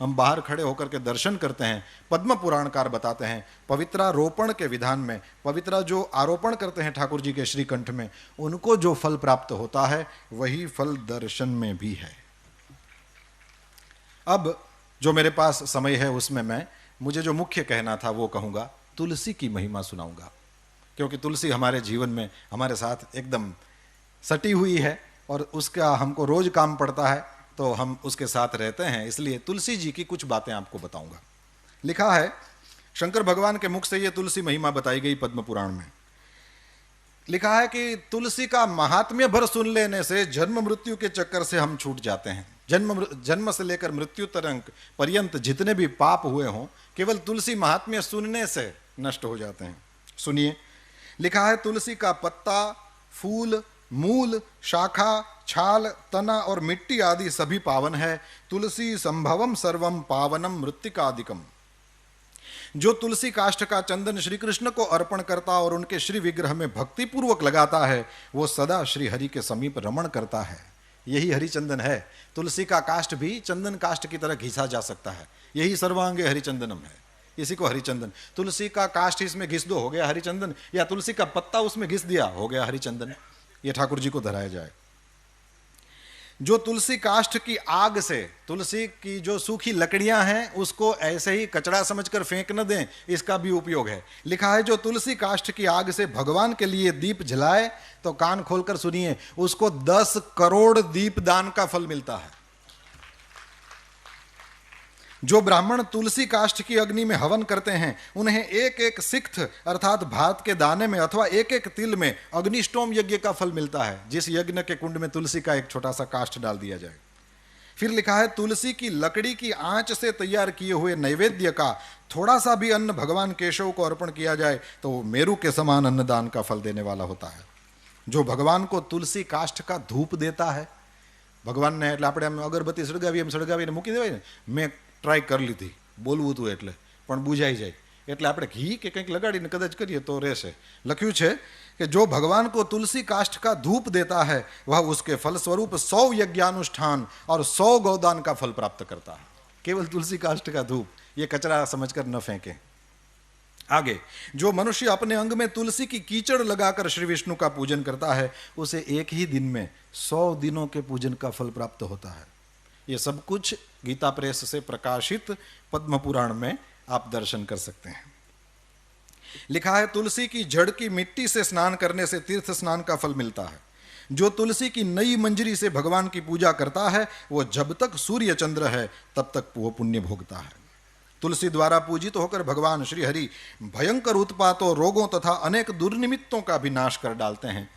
हम बाहर खड़े होकर के दर्शन करते हैं। पद्म पुराणकार बताते हैं पवित्रारोपण के विधान में, पवित्रा जो आरोपण करते हैं ठाकुर जी के श्रीकंठ में, उनको जो फल प्राप्त होता है वही फल दर्शन में भी है। अब जो मेरे पास समय है उसमें मुझे जो मुख्य कहना था वो कहूँगा, तुलसी की महिमा सुनाऊंगा, क्योंकि तुलसी हमारे जीवन में हमारे साथ एकदम सटी हुई है और उसका हमको रोज काम पड़ता है, तो हम उसके साथ रहते हैं, इसलिए तुलसी जी की कुछ बातें आपको बताऊंगा। लिखा है शंकर भगवान के मुख से ये तुलसी महिमा बताई गई पद्म पुराण में। लिखा है कि तुलसी का महात्म्य भर सुन लेने से जन्म मृत्यु के चक्कर से हम छूट जाते हैं। जन्म से लेकर मृत्यु तक पर्यंत जितने भी पाप हुए हों, केवल तुलसी महात्म्य सुनने से नष्ट हो जाते हैं। सुनिए, लिखा है तुलसी का पत्ता, फूल, मूल, शाखा, छाल, तना और मिट्टी आदि सभी पावन है। तुलसी संभवम सर्वम पावनम मृत्तिकादिकम। जो तुलसी काष्ठ का चंदन श्री कृष्ण को अर्पण करता और उनके श्री विग्रह में भक्ति पूर्वक लगाता है, वो सदा श्री हरि के समीप रमण करता है। यही हरिचंदन है। तुलसी का काष्ठ भी चंदन काष्ठ की तरह घिसा जा सकता है, यही सर्वांगे हरिचंदनम है, इसी को हरिचंदन। तुलसी का काष्ठ इसमें घिस दो, हो गया हरिचंदन, या तुलसी का पत्ता उसमें घिस दिया, हो गया हरिचंदन। ये ठाकुर जी को धराया जाए। जो तुलसी काष्ठ की आग से, तुलसी की जो सूखी लकड़ियां हैं उसको ऐसे ही कचरा समझकर फेंक न दें, इसका भी उपयोग है। लिखा है जो तुलसी काष्ठ की आग से भगवान के लिए दीप जलाए, तो कान खोलकर सुनिए, उसको 10 करोड़ दीप दान का फल मिलता है। जो ब्राह्मण तुलसी काष्ठ की अग्नि में हवन करते हैं, उन्हें एक एक सिक्त अर्थात भात के दाने में अथवा एक एक तिल में अग्निष्टोम यज्ञ का फल मिलता है, जिस यज्ञ के कुंड में तुलसी का एक छोटा सा काष्ठ डाल दिया जाए। फिर लिखा है तुलसी की लकड़ी की आंच से तैयार किए हुए नैवेद्य का थोड़ा सा भी अन्न भगवान केशव को अर्पण किया जाए तो वो मेरु के समान अन्नदान का फल देने वाला होता है। जो भगवान को तुलसी काष्ठ का धूप देता है, भगवान ने એટલે આપણે આમ અગરબત્તી સળગાવીને મૂકી દેવાય ને, મેં ટ્રાય કરી લીધી બોલવું હતું એટલે પણ બુઝાઈ જાય, એટલે આપણે ઘી કે કંઈક લગાડીને કદાચ કરીએ તો રહેશે। લખ્યું છે कि जो भगवान को तुलसी काष्ठ का धूप देता है वह उसके फल स्वरूप 100 यज्ञानुष्ठान और 100 गौदान का फल प्राप्त करता है। केवल तुलसी काष्ठ का धूप, ये कचरा समझकर न फेंकें। आगे, जो मनुष्य अपने अंग में तुलसी की कीचड़ लगाकर श्री विष्णु का पूजन करता है, उसे एक ही दिन में 100 दिनों के पूजन का फल प्राप्त होता है। ये सब कुछ गीता प्रेस से प्रकाशित पद्म पुराण में आप दर्शन कर सकते हैं। लिखा है तुलसी की जड़ की मिट्टी से स्नान करने से तीर्थ स्नान का फल मिलता है। जो तुलसी की नई मंजरी से भगवान की पूजा करता है, वो जब तक सूर्य चंद्र है तब तक वो पुण्य भोगता है। तुलसी द्वारा पूजित होकर भगवान श्री हरि भयंकर उत्पातों, रोगों तथा अनेक दुर्निमित्तों का भी नाश कर डालते हैं।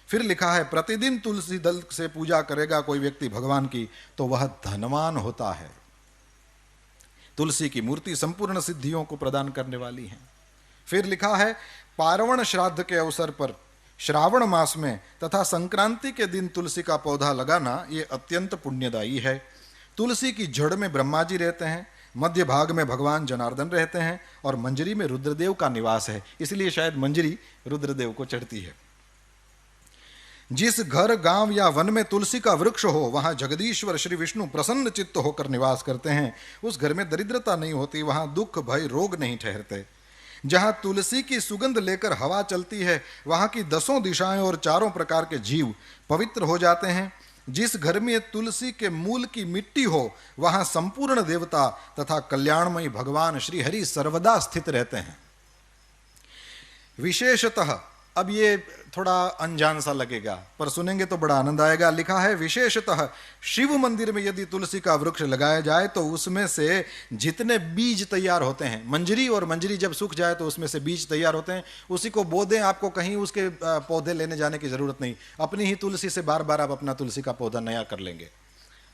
फिर लिखा है प्रतिदिन तुलसी दल से पूजा करेगा कोई व्यक्ति भगवान की तो वह धनवान होता है। तुलसी की मूर्ति संपूर्ण सिद्धियों को प्रदान करने वाली है। फिर लिखा है पार्वण श्राद्ध के अवसर पर श्रावण मास में तथा संक्रांति के दिन तुलसी का पौधा लगाना ये अत्यंत पुण्यदायी है। तुलसी की जड़ में ब्रह्मा जी रहते हैं, मध्य भाग में भगवान जनार्दन रहते हैं और मंजरी में रुद्रदेव का निवास है, इसलिए शायद मंजरी रुद्रदेव को चढ़ती है। जिस घर, गांव या वन में तुलसी का वृक्ष हो, वहां जगदीश्वर श्री विष्णु प्रसन्न चित्त होकर निवास करते हैं। उस घर में दरिद्रता नहीं होती, वहां दुख, भय, रोग नहीं ठहरते। जहां तुलसी की सुगंध लेकर हवा चलती है, वहां की 10 दिशाएं और 4 प्रकार के जीव पवित्र हो जाते हैं। जिस घर में तुलसी के मूल की मिट्टी हो, वहां संपूर्ण देवता तथा कल्याणमयी भगवान श्री हरि सर्वदा स्थित रहते हैं। विशेषतः, अब ये थोड़ा अनजान सा लगेगा पर सुनेंगे तो बड़ा आनंद आएगा। लिखा है विशेषतः शिव मंदिर में यदि तुलसी का वृक्ष लगाया जाए तो उसमें से जितने बीज तैयार होते हैं, मंजरी जब सूख जाए तो उसमें से बीज तैयार होते हैं, उसी को बो दें। आपको कहीं उसके पौधे लेने जाने की जरूरत नहीं, अपनी ही तुलसी से बार बार आप अपना तुलसी का पौधा नया कर लेंगे।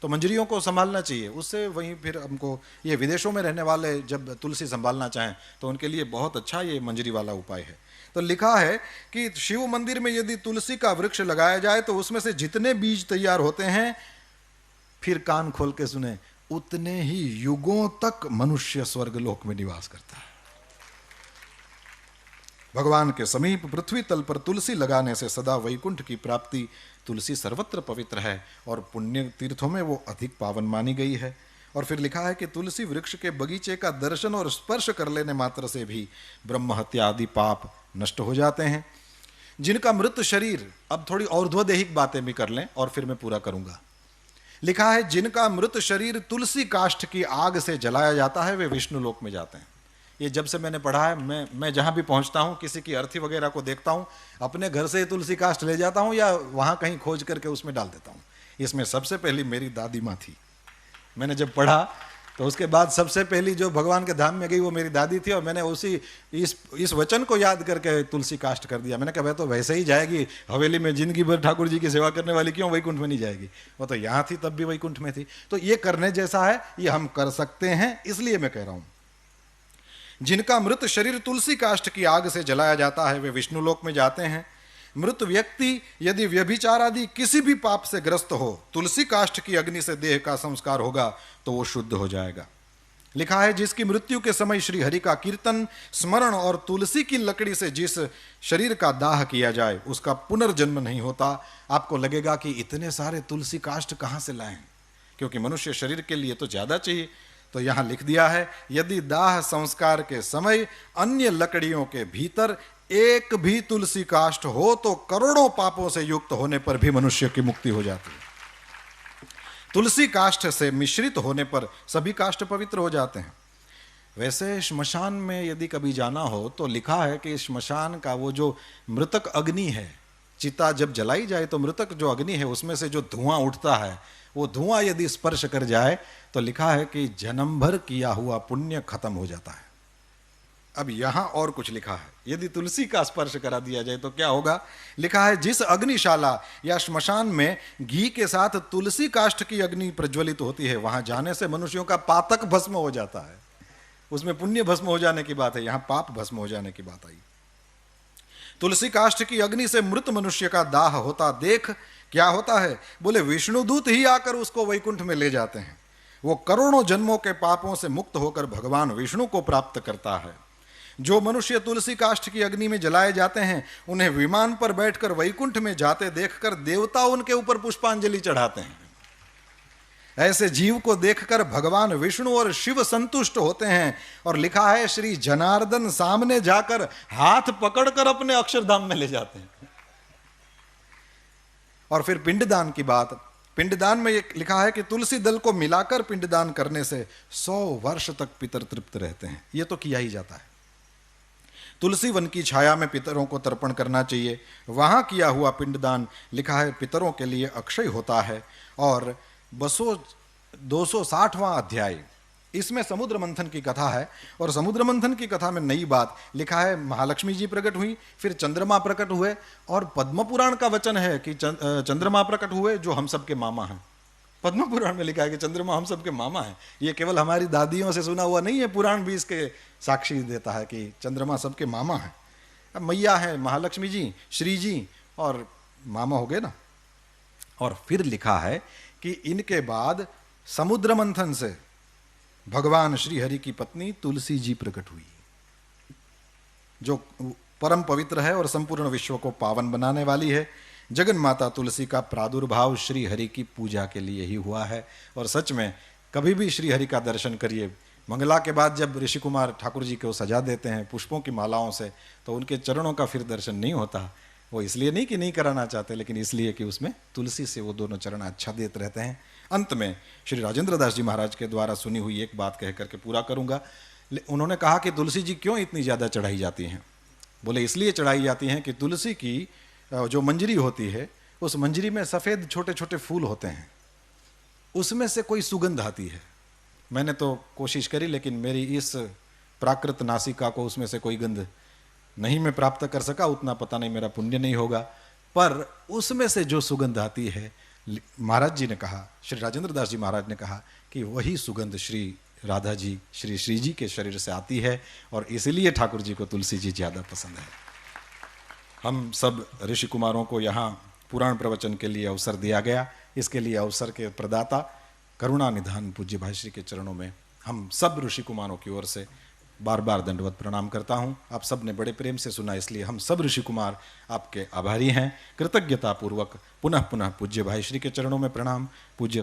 तो मंजरियों को संभालना चाहिए, उससे वहीं फिर हमको, ये विदेशों में रहने वाले जब तुलसी संभालना चाहें तो उनके लिए बहुत अच्छा ये मंजरी वाला उपाय है। तो लिखा है कि शिव मंदिर में यदि तुलसी का वृक्ष लगाया जाए तो उसमें से जितने बीज तैयार होते हैं, फिर कान खोल के सुने, उतने ही युगों तक मनुष्य स्वर्गलोक में निवास करता है। भगवान के समीप पृथ्वी तल पर तुलसी लगाने से सदा वैकुंठ की प्राप्ति। तुलसी सर्वत्र पवित्र है और पुण्य तीर्थों में वो अधिक पावन मानी गई है। और फिर लिखा है कि तुलसी वृक्ष के बगीचे का दर्शन और स्पर्श कर लेने मात्र से भी ब्रह्म हत्या आदि पाप नष्ट हो जाते हैं। जिनका मृत शरीर, अब थोड़ी और्ध्वदेहिक बातें भी कर लें और फिर मैं पूरा करूंगा। लिखा है जिनका मृत शरीर तुलसी काष्ठ की आग से जलाया जाता है वे विष्णु लोक में जाते हैं। ये जब से मैंने पढ़ा है, मैं जहां भी पहुंचता हूं, किसी की अर्थी वगैरह को देखता हूं, अपने घर से तुलसी काष्ठ ले जाता हूं या वहां कहीं खोज करके उसमें डाल देता हूं। इसमें सबसे पहली मेरी दादी माँ थी। मैंने जब पढ़ा तो उसके बाद सबसे पहली जो भगवान के धाम में गई वो मेरी दादी थी, और मैंने उसी इस वचन को याद करके तुलसी काष्ठ कर दिया। मैंने कहा वह तो वैसे ही जाएगी, हवेली में जिंदगी भर ठाकुर जी की सेवा करने वाली, क्यों वैकुंठ में नहीं जाएगी? वो तो यहाँ थी तब भी वैकुंठ में थी। तो ये करने जैसा है, ये हम कर सकते हैं, इसलिए मैं कह रहा हूं। जिनका मृत शरीर तुलसी काष्ठ की आग से जलाया जाता है वे विष्णु लोक में जाते हैं। मृत व्यक्ति यदि व्यभिचार आदि किसी भी पाप से ग्रस्त हो, तुलसी काष्ठ की अग्नि से देह का संस्कार होगा तो वो शुद्ध हो जाएगा। लिखा है जिसकी मृत्यु के समय श्री हरि का कीर्तन, स्मरण और तुलसी की लकड़ी से जिस शरीर का दाह किया जाए उसका पुनर्जन्म नहीं होता। आपको लगेगा कि इतने सारे तुलसी काष्ठ कहां से लाएं, क्योंकि मनुष्य शरीर के लिए तो ज्यादा चाहिए। तो यहां लिख दिया है यदि दाह संस्कार के समय अन्य लकड़ियों के भीतर एक भी तुलसी काष्ठ हो तो करोड़ों पापों से युक्त होने पर भी मनुष्य की मुक्ति हो जाती है। तुलसी काष्ठ से मिश्रित होने पर सभी काष्ठ पवित्र हो जाते हैं। वैसे श्मशान में यदि कभी जाना हो तो लिखा है कि श्मशान का वो जो मृतक अग्नि है, चिता जब जलाई जाए तो मृतक जो अग्नि है उसमें से जो धुआं उठता है, वो धुआं यदि स्पर्श कर जाए तो लिखा है कि जन्म भर किया हुआ पुण्य खत्म हो जाता है। अब यहां और कुछ लिखा है, यदि तुलसी का स्पर्श करा दिया जाए तो क्या होगा। लिखा है जिस अग्निशाला या श्मशान में घी के साथ तुलसी काष्ठ की अग्नि प्रज्वलित होती है वहां जाने से मनुष्यों का पातक भस्म हो जाता है। उसमें पुण्य भस्म हो जाने की बात है, यहां पाप भस्म हो जाने की बात आई। तुलसी काष्ठ की अग्नि से मृत मनुष्य का दाह होता देख क्या होता है, बोले विष्णुदूत ही आकर उसको वैकुंठ में ले जाते हैं। वो करोड़ों जन्मों के पापों से मुक्त होकर भगवान विष्णु को प्राप्त करता है। जो मनुष्य तुलसी काष्ठ की अग्नि में जलाए जाते हैं उन्हें विमान पर बैठकर वैकुंठ में जाते देखकर देवता उनके ऊपर पुष्पांजलि चढ़ाते हैं। ऐसे जीव को देखकर भगवान विष्णु और शिव संतुष्ट होते हैं, और लिखा है श्री जनार्दन सामने जाकर हाथ पकड़कर अपने अक्षरधाम में ले जाते हैं। और फिर पिंडदान की बात, पिंडदान में लिखा है कि तुलसी दल को मिलाकर पिंडदान करने से 100 वर्ष तक पितर तृप्त रहते हैं। ये तो किया ही जाता है। तुलसी वन की छाया में पितरों को तर्पण करना चाहिए। वहां किया हुआ पिंडदान लिखा है पितरों के लिए अक्षय होता है। और 260वां अध्याय, इसमें समुद्र मंथन की कथा है, और समुद्र मंथन की कथा में नई बात लिखा है महालक्ष्मी जी प्रकट हुई, फिर चंद्रमा प्रकट हुए, और पद्म पुराण का वचन है कि चंद्रमा प्रकट हुए जो हम सबके मामा हैं। पद्म पुराण में लिखा है कि चंद्रमा हम सबके मामा है। ये केवल हमारी दादियों से सुना हुआ नहीं है, पुराण भी इसके साक्षी देता है कि चंद्रमा सबके मामा है। अब मैया है महालक्ष्मी जी, श्री जी, और मामा हो गए ना। और फिर लिखा है कि इनके बाद समुद्र मंथन से भगवान श्री हरि की पत्नी तुलसी जी प्रकट हुई, जो परम पवित्र है और संपूर्ण विश्व को पावन बनाने वाली है। जगन माता तुलसी का प्रादुर्भाव श्री हरि की पूजा के लिए ही हुआ है। और सच में कभी भी श्री हरि का दर्शन करिए, मंगला के बाद जब ऋषि कुमार ठाकुर जी को सजा देते हैं पुष्पों की मालाओं से, तो उनके चरणों का फिर दर्शन नहीं होता। वो इसलिए नहीं कि नहीं कराना चाहते, लेकिन इसलिए कि उसमें तुलसी से वो दोनों चरण आच्छादित रहते हैं। अंत में श्री राजेंद्र दास जी महाराज के द्वारा सुनी हुई एक बात कह करके पूरा करूंगा। उन्होंने कहा कि तुलसी जी क्यों इतनी ज़्यादा चढ़ाई जाती हैं। बोले इसलिए चढ़ाई जाती हैं कि तुलसी की जो मंजरी होती है, उस मंजरी में सफ़ेद छोटे छोटे फूल होते हैं, उसमें से कोई सुगंध आती है। मैंने तो कोशिश करी, लेकिन मेरी इस प्राकृत नासिका को उसमें से कोई गंध नहीं मैं प्राप्त कर सका। उतना पता नहीं, मेरा पुण्य नहीं होगा, पर उसमें से जो सुगंध आती है, महाराज जी ने कहा, श्री राजेंद्र दास जी महाराज ने कहा कि वही सुगंध श्री राधा जी, श्री श्री जी के शरीर से आती है, और इसलिए ठाकुर जी को तुलसी जी ज़्यादा पसंद है। हम सब ऋषि कुमारों को यहाँ पुराण प्रवचन के लिए अवसर दिया गया। इसके लिए अवसर के प्रदाता करुणा निधान पूज्य भाई श्री के चरणों में हम सब ऋषि कुमारों की ओर से बार बार दंडवत प्रणाम करता हूँ। आप सब ने बड़े प्रेम से सुना, इसलिए हम सब ऋषि कुमार आपके आभारी हैं। कृतज्ञता पूर्वक पुनः पुनः पूज्य भाई श्री के चरणों में प्रणाम। पूज्य